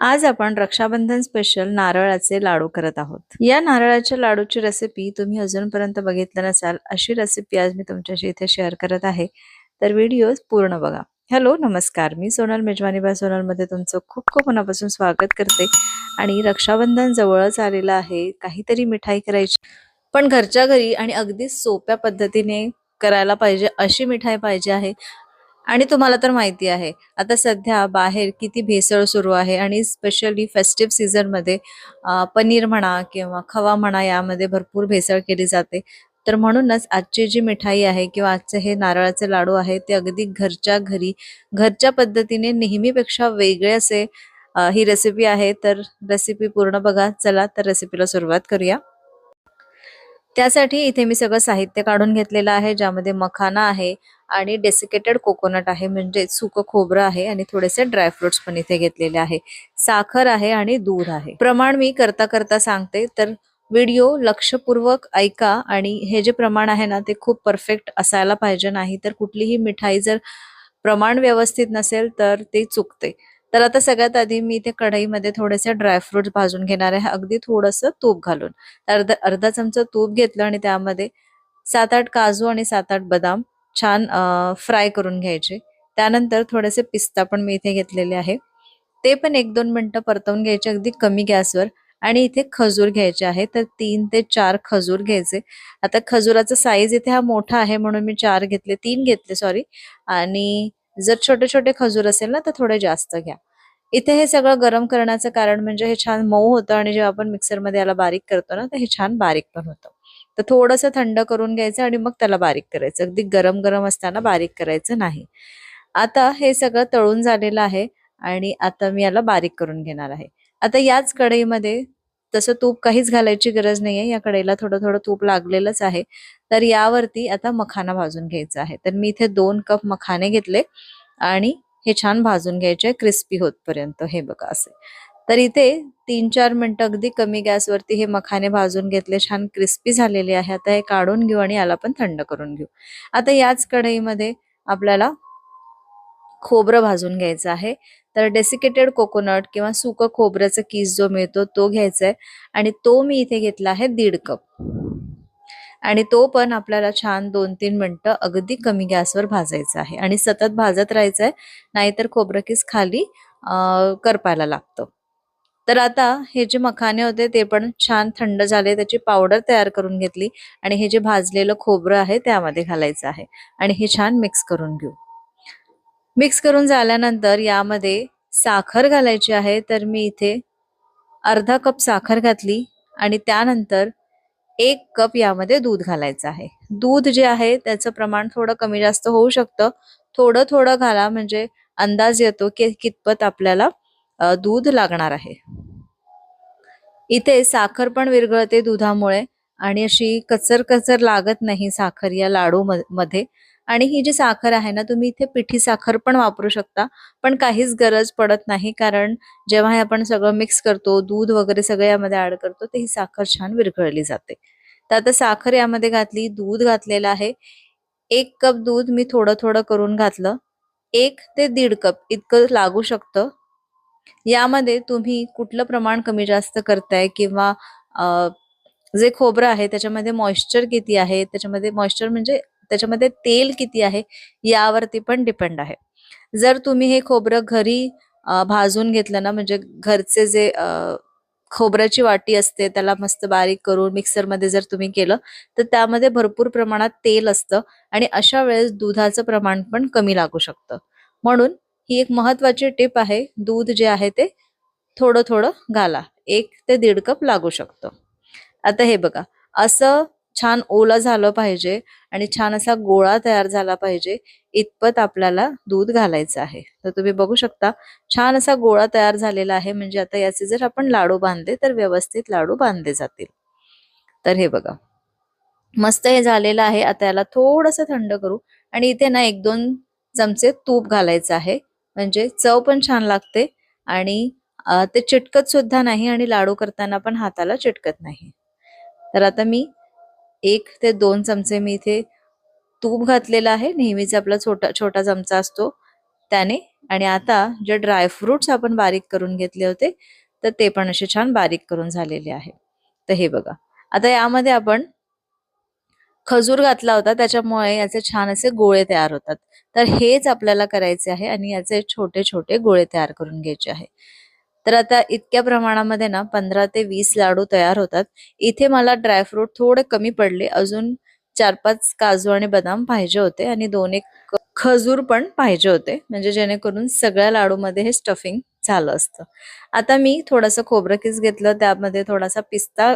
आज आपण रक्षाबंधन स्पेशल नारळाचे लाडू करत आहोत। या नारळाच्या लाडूची रेसिपी तुम्ही अजूनपर्यंत बघितलं नसाल, अशी रेसिपी आज मी तुमच्याशी इथे शेअर करत आहे। तर व्हिडिओ पूर्ण बघा। हॅलो नमस्कार, मी सोनल मेजवानी बाय सोनल मध्ये तुमचं खूप खूप मनापासून स्वागत करते। आणि रक्षाबंधन जवळच आलेलं आहे, काहीतरी मिठाई करायची, पण घरच्या घरी आणि अगदी सोप्या पद्धतीने करायला पाहिजे अशी मिठाई पाहिजे आहे। आणि तुम्हाला तर माहिती आहे आता सध्या बाहेर किती भेसळ सुरू आहे आणि स्पेशली फेस्टिव्ह सीझन मध्ये पनीर म्हणा किंवा खवा म्हणा यामध्ये भरपूर भेसळ केली जाते। तर म्हणूनच आजची जी मिठाई आहे किंवा आजचे हे नारळाचे लाडू आहे ते अगदी घरच्या घरी घरच्या पद्धतीने नेहमीपेक्षा वेगळे असे ही रेसिपी आहे। तर रेसिपी पूर्ण बघा। चला तर रेसिपीला सुरुवात करूया। त्यासाठी इथे मी सगळं साहित्य काढून घेतलेलं आहे, ज्यामध्ये मखाना आहे आणि डेसिकेटेड कोकोनट आहे म्हणजे सुकं खोबरं आहे आणि थोडेसे ड्रायफ्रुट्स पण इथे घेतलेले आहे, साखर आहे आणि दूध आहे। प्रमाण मी करता करता सांगते, तर व्हिडिओ लक्षपूर्वक ऐका। आणि हे जे प्रमाण आहे ना ते खूप परफेक्ट असायला पाहिजे, नाही तर कुठलीही मिठाई जर प्रमाण व्यवस्थित नसेल तर ते चुकते। तर आता सगळ्यात आधी मी इथे कढईमध्ये थोडेसे ड्रायफ्रुट्स भाजून घेणार आहे, अगदी थोडंसं तूप घालून। अर्धा चमचा तूप घेतलं आणि त्यामध्ये 7-8 काजू आणि 7-8 बदाम छान फ्राय करून घ्यायचे। त्यानंतर थोडेसे पिस्ता पण मी इथे घेतलेले आहे, ते पण 1-2 मिनिटं परतवून घ्यायचे अगदी कमी गॅसवर। आणि इथे खजूर घ्यायचे आहे, तर 3 ते 4 खजूर घ्यायचे। आता खजुराचा साईज इथे हा मोठा आहे म्हणून मी 3 घेतले सॉरी। आणि जर छोटे छोटे खजूर असेल ना तर थोडे जास्त घ्या। इथे हे सगळं गरम करण्याचं कारण म्हणजे हे छान मऊ होतं आणि जेव्हा आपण मिक्सरमध्ये याला बारीक करतो ना तर हे छान बारीक पण होतं। तर थोडंसं थंड करून घ्यायचं आणि मग त्याला बारीक करायचं, अगदी गरम गरम असताना बारीक करायचं नाही। आता हे सगळं तळून झालेलं आहे आणि आता मी याला बारीक करून घेणार आहे। आता याच कढईमध्ये तसं तूप काहीच घालायची गरज नाहीये, या कढईला थोडं थोडं तूप लागलेलंच आहे। तर यावरती आता मखाना भाजून घ्यायचा आहे, तर मी इथे 2 कप मखाने घेतले आणि हे छान भाजून घ्यायचे क्रिस्पी होतपर्यंत। हे बघा असे। तर इथे 3-4 मिनिटं अगदी कमी गॅसवरती हे मखाने भाजून घेतले, छान क्रिस्पी झालेले आहे। आता हे काढून घेऊ आणि याला पण थंड करून घेऊ। आता याच कढईमध्ये आपल्याला खोबरं भाजून घ्यायचं आहे, तर डेसिकेटेड कोकोनट किंवा सुकं खोबऱ्याचा किस जो मिळतो तो घ्यायचा आहे आणि तो मी इथे घेतला आहे 1.5 कप। आणि तो पण आपल्याला छान 2-3 मिनिटं अगदी कमी गॅसवर भाजायचा आहे आणि सतत भाजत राहायचंय, नाहीतर खोबरं किस खाली करपायला लागतं। तर आता हे जे मखाने होते ते पण छान थंड झाले, त्याची पावडर तयार करून घेतली आणि हे जे भाजलेलं खोबरं आहे त्यामध्ये घालायचं आहे आणि हे छान मिक्स करून घेऊ। मिक्स करून झाल्यानंतर यामध्ये साखर घालायची आहे, तर मी इथे अर्धा कप साखर घातली आणि त्यानंतर 1 कप यामध्ये दूध घालायचं आहे। दूध जे आहे त्याचं प्रमाण थोडं कमी जास्त होऊ शकतं, थोडं थोडं घाला म्हणजे अंदाज येतो की कितपत आपल्याला दूध लागणार आहे। इथे साखर पण विरघळते दुधामुळे आणि अशी कचर कचर लागत नाही साखर या लाडू मध्ये। आणि ही जी साखर आहे ना तुम्ही इथे पिठी साखर पण वापरू शकता, पण काहीच गरज पडत नाही, कारण जेव्हा हे आपण सगळं मिक्स करतो, दूध वगैरे सगळं यामध्ये ऍड करतो, तर ही साखर छान विरघळली जाते। तर आता साखर यामध्ये घातली, दूध घातलेलं आहे। 1 कप दूध मी थोडं थोडं करून घातलं, 1 ते 1.5 कप इतकं लागू शकतं। यामध्ये तुम्ही कुठलं प्रमाण कमी जास्त करताय किंवा जे खोबरं आहे त्याच्यामध्ये मॉइश्चर किती आहे, त्याच्यामध्ये मॉइश्चर म्हणजे त्याच्यामध्ये तेल किती आहे यावरती पण डिपेंड आहे। जर तुम्ही हे खोबरं घरी भाजून घेतलं ना, म्हणजे घरचे जे खोबऱ्याची वाटी असते त्याला मस्त बारीक करून मिक्सरमध्ये जर तुम्ही केलं तर त्यामध्ये भरपूर प्रमाणात तेल असतं आणि अशा वेळेस दुधाचं प्रमाण पण कमी लागू शकतं। म्हणून ही एक महत्वाची टिप आहे, दूध जे आहे ते थोडं थोडं घाला, 1 ते 1.5 कप लागू शकतं। आता हे बघा, असं छान ओलं झालं पाहिजे आणि छान असा गोळा तयार झाला पाहिजे इतपत आपल्याला दूध घालायचं आहे। तर तुम्ही बघू शकता छान असा गोळा तयार झालेला आहे, म्हणजे आता याचे जर आपण लाडू बांधले तर व्यवस्थित लाडू बांधले जातील। तर हे बघा मस्त हे झालेलं आहे। आता याला थोडंसं थंड करू आणि इथे ना 1-2 चमचे तूप घालायचं आहे, म्हणजे चव पण छान लागते आणि ते चिटकत सुद्धा नाही आणि लाडू करताना पण हाताला चिटकत नाही। तर आता मी 1 ते 2 चमचे मी इथे तूप घातलेला आहे, नेहमीचा आपला छोटा छोटा चमचा असतो त्याने आणि आता जे ड्रायफ्रुट्स आपण बारीक करून घेतले होते तर ते पण असे छान बारीक करून झालेले आहे. तर हे बघा, आता यामध्ये आपण खजूर घातला होता त्याच्यामुळे याचे छान असे गोळे तयार होतात. तर हेच आपल्याला करायचे आहे आणि याचे छोटे छोटे गोळे तयार करून घ्यायचे आहे. तर आता इतक्या प्रमाणामध्ये ना 15 ते 20 लाडू तयार होतात. इथे मला ड्रायफ्रूट थोडे कमी पडले, अजून 4-5 काजू आणि बदाम पाहिजे होते आणि 2-1 खजूर पण पाहिजे होते, म्हणजे जेणेकरून सगळ्या लाडूमध्ये हे स्टफिंग झालं असतं. आता मी थोडंसं खोबरं किस घेतलं, त्यामध्ये थोडासा पिस्ता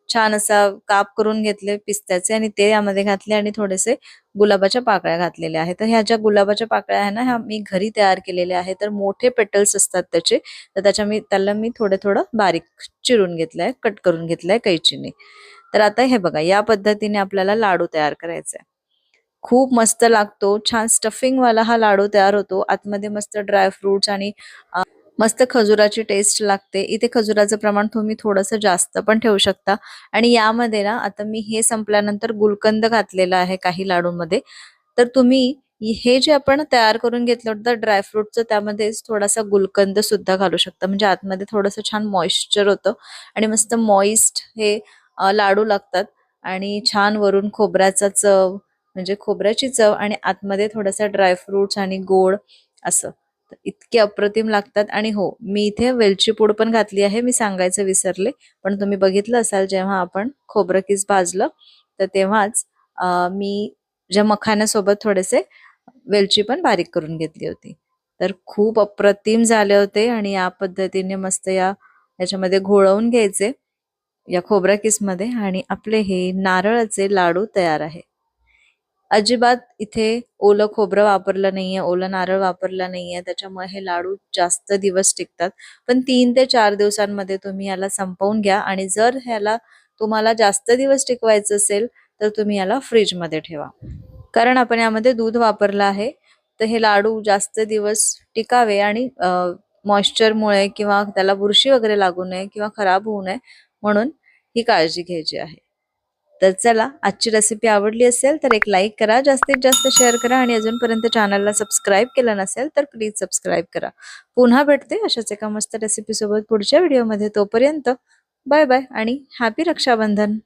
छान असा काप करून घेतले पिस्त्याचे आणि ते यामध्ये घातले आणि थोडेसे गुलाबाच्या पाकळ्या घातलेल्या आहेत. तर ह्या ज्या गुलाबाच्या पाकळ्या आहे ना, ह्या मी घरी तयार केलेल्या आहेत. तर मोठे पेटल्स असतात त्याचे, तर त्याला मी थोडं बारीक चिरून घेतलंय, कट करून घेतलंय कैचीने. तर आता हे बघा, या पद्धतीने आपल्याला लाडू तयार करायचा आहे. खूप मस्त लागतो, छान स्टफिंग वाला हा लाडू तयार होतो. आतमध्ये मस्त ड्रायफ्रुट्स आणि मस्त खजुराची टेस्ट लागते. इथे खजुराचं प्रमाण तुम्ही थोडंसं जास्त पण ठेवू शकता. आणि यामध्ये ना आता मी हे संपल्यानंतर गुलकंद घातलेला आहे काही लाडूमध्ये. तर तुम्ही हे जे आपण तयार करून घेतलं होतं ड्रायफ्रुटचं, त्यामध्येच थोडासा गुलकंद सुद्धा घालू शकता. म्हणजे आतमध्ये थोडंसं छान मॉइश्चर होतं आणि मस्त मॉइस्ट हे लाडू लागतात. आणि छान वरून खोबऱ्याचा चव, म्हणजे खोबऱ्याची चव आणि आतमध्ये थोडासा ड्रायफ्रुट्स आणि गोड असं. तर इतके अप्रतिम लागतात. आणि हो, मी इथे वेलची पूड पण घातली आहे, मी सांगायचं विसरले. पण तुम्ही बघितलं असाल जेव्हा आपण खोबरं किस भाजलं तर तेव्हाच मी ज्या मखाण्यासोबत थोडेसे वेलची पण बारीक करून घेतली होती. तर खूप अप्रतिम झाले होते आणि या पद्धतीने मस्त याच्यामध्ये घोळवून घ्यायचे या खोबऱ्या किसमध्ये आणि आपले हे नारळाचे लाडू तयार आहे. अजिबात इथे ओलं खोबरं वापरलं नाहीये, ओलं नारळ वापरला नाहीये, त्याच्यामुळे हे लाडू जास्त दिवस टिकतात. पण 3 ते 4 दिवसांमध्ये तुम्ही याला संपवून घ्या आणि जर ह्याला तुम्हाला जास्त दिवस टिकवायचं असेल तर तुम्ही याला फ्रीजमध्ये ठेवा. कारण आपण यामध्ये दूध वापरलं आहे, तर हे लाडू जास्त दिवस टिकावे आणि मॉइश्चरमुळे किंवा त्याला बुरशी वगैरे लागू नये किंवा खराब होऊ नये म्हणून ही काळजी घ्यायची आहे. तर चला, आजची रेसिपी आवडली असेल तर एक लाईक करा, जास्तीत जास्त शेअर करा आणि अजूनपर्यंत चॅनलला सबस्क्राईब केलं नसेल तर प्लीज सबस्क्राईब करा. पुन्हा भेटते अशाच एका मस्त रेसिपी सोबत पुढच्या व्हिडिओमध्ये. तोपर्यंत बाय बाय आणि हॅपी रक्षाबंधन.